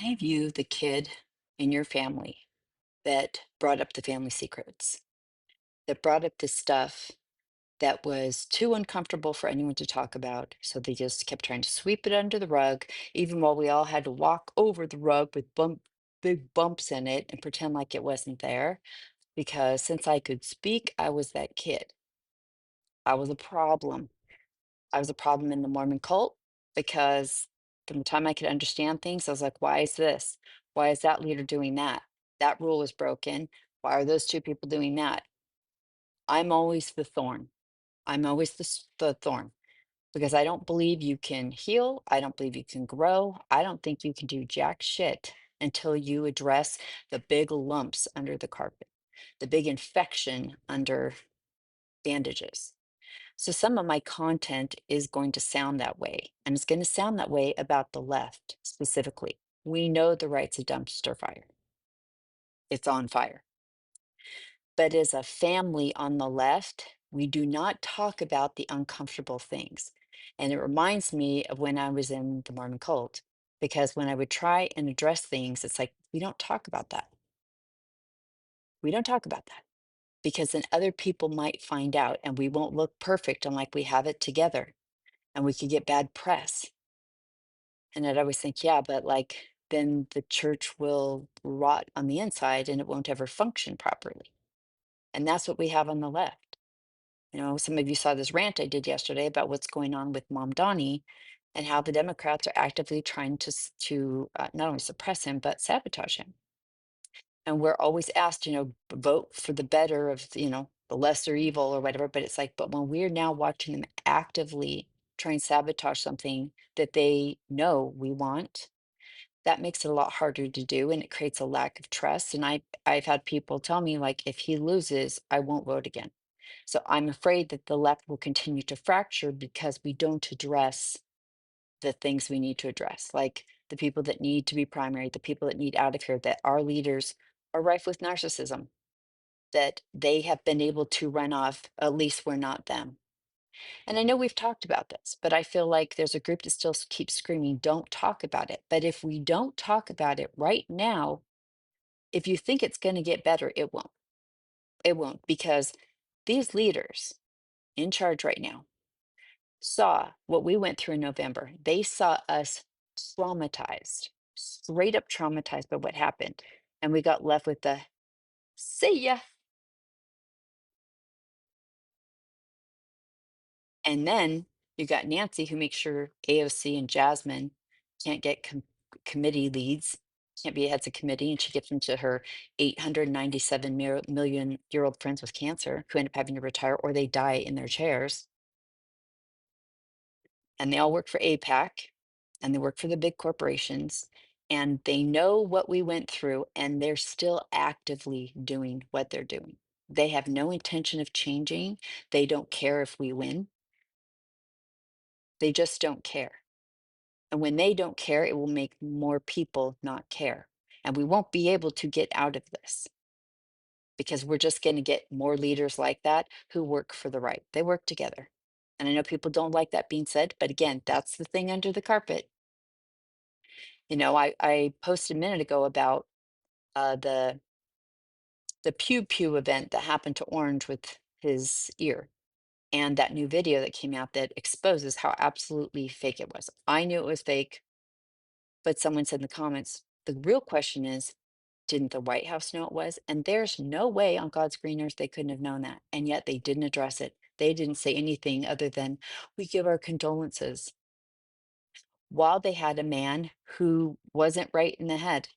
Any of you the kid in your family that brought up the family secrets, that brought up this stuff that was too uncomfortable for anyone to talk about, so they just kept trying to sweep it under the rug, even while we all had to walk over the rug with big bumps in it and pretend like it wasn't there? Because since I could speak, I was that kid. I was a problem. I was a problem in the Mormon cult because from the time I could understand things, I was like, why is this? Why is that leader doing that? That rule is broken. Why are those two people doing that? I'm always the thorn. I'm always the thorn because I don't believe you can heal. I don't believe you can grow. I don't think you can do jack shit until you address the big lumps under the carpet, the big infection under bandages. So some of my content is going to sound that way, and it's going to sound that way about the left specifically. We know the right's a dumpster fire. It's on fire. But as a family on the left, we do not talk about the uncomfortable things. And it reminds me of when I was in the Mormon cult, because when I would try and address things, it's like, we don't talk about that. We don't talk about that because then other people might find out and we won't look perfect and like we have it together and we could get bad press. And I'd always think, yeah, but like then the church will rot on the inside and it won't ever function properly. And that's what we have on the left. You know, some of you saw this rant I did yesterday about what's going on with Mom Donnie and how the Democrats are actively trying to not only suppress him but sabotage him. And we're always asked, vote for the better of, the lesser evil or whatever. But it's like, but when we're now watching them actively try and sabotage something that they know we want, that makes it a lot harder to do and it creates a lack of trust. And I've had people tell me, like, if he loses, I won't vote again. So I'm afraid that the left will continue to fracture because we don't address the things we need to address, like the people that need to be primary, the people that need out of here, that our leaders are rife with narcissism, that they have been able to run off, at least we're not them. And I know we've talked about this, but I feel like there's a group that still keeps screaming, don't talk about it. But if we don't talk about it right now, if you think it's going to get better, it won't. It won't because these leaders in charge right now saw what we went through in November. They saw us traumatized, straight up traumatized by what happened. And we got left with the see ya. And then you got Nancy, who makes sure AOC and Jasmine can't get committee leads, can't be heads of committee, and she gets into her 897 million-year old friends with cancer who end up having to retire or they die in their chairs. And they all work for APAC and they work for the big corporations and they know what we went through and they're still actively doing what they're doing. They have no intention of changing. They don't care if we win. They just don't care. And when they don't care, it will make more people not care. And we won't be able to get out of this because we're just going to get more leaders like that who work for the right. They work together. And I know people don't like that being said, but again, that's the thing under the carpet. I posted a minute ago about the Pew Pew event that happened to Orange with his ear and that new video that came out that exposes how absolutely fake it was. I knew it was fake, but someone said in the comments, the real question is, didn't the White House know it was? And there's no way on God's green earth they couldn't have known that. And yet they didn't address it. They didn't say anything other than, we give our condolences, while they had a man who wasn't right in the head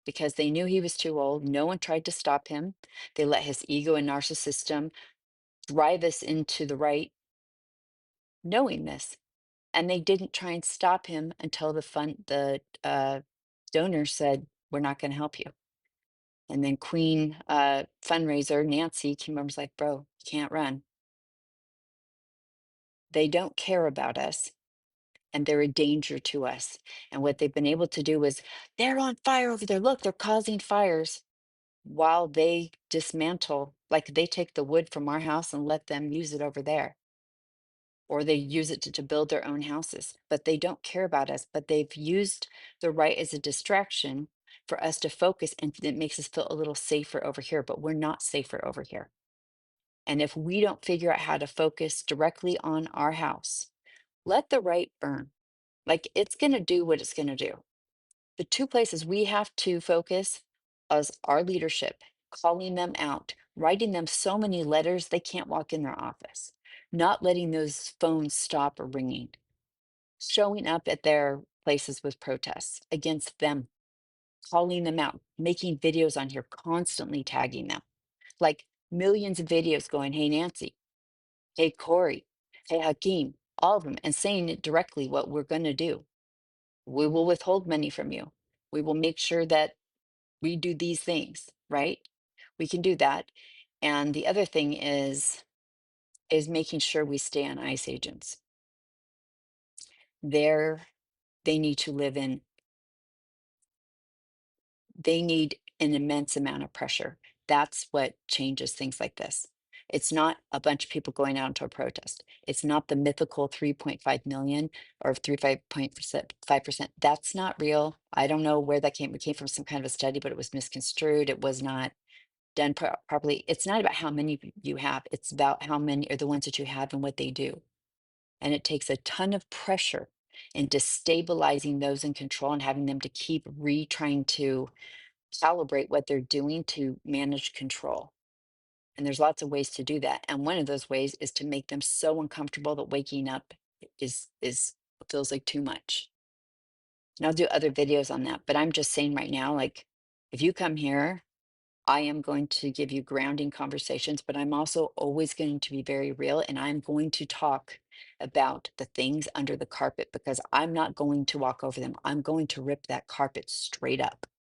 because they knew he was too old. No one tried to stop him. They let his ego and narcissism drive us into the right, knowing this. And they didn't try and stop him until the donor said, we're not going to help you. And then Queen fundraiser, Nancy, came over and was like, bro, you can't run. They don't care about us and they're a danger to us. And what they've been able to do is they're on fire over there. Look, they're causing fires while they dismantle, like they take the wood from our house and let them use it over there. or they use it to build their own houses, but they don't care about us. But they've used the right as a distraction for us to focus, and it makes us feel a little safer over here, but we're not safer over here. And if we don't figure out how to focus directly on our house, let the right burn. Like it's going to do what it's going to do. The two places we have to focus is our leadership, calling them out, writing them so many letters they can't walk in their office, not letting those phones stop ringing, showing up at their places with protests against them, calling them out, making videos on here, constantly tagging them, like millions of videos going, hey, Nancy, hey, Corey, hey, Hakeem, all of them, and saying it directly what we're going to do. We will withhold money from you. We will make sure that we do these things, right? We can do that. And the other thing is making sure we stay on ICE agents. They're they need to live in they need an immense amount of pressure. That's what changes things like this. It's not a bunch of people going out into a protest. It's not the mythical 3.5 million or 5%. That's not real. I don't know where that came. It came from some kind of a study, but it was misconstrued. It was not done properly. It's not about how many you have. It's about how many are the ones that you have and what they do. And it takes a ton of pressure in destabilizing those in control and having them to keep trying to calibrate what they're doing to manage control. And there's lots of ways to do that. And one of those ways is to make them so uncomfortable that waking up is feels like too much. And I'll do other videos on that. But I'm just saying right now, like if you come here, I am going to give you grounding conversations, but I'm also always going to be very real and I'm going to talk about the things under the carpet because I'm not going to walk over them. I'm going to rip that carpet straight up.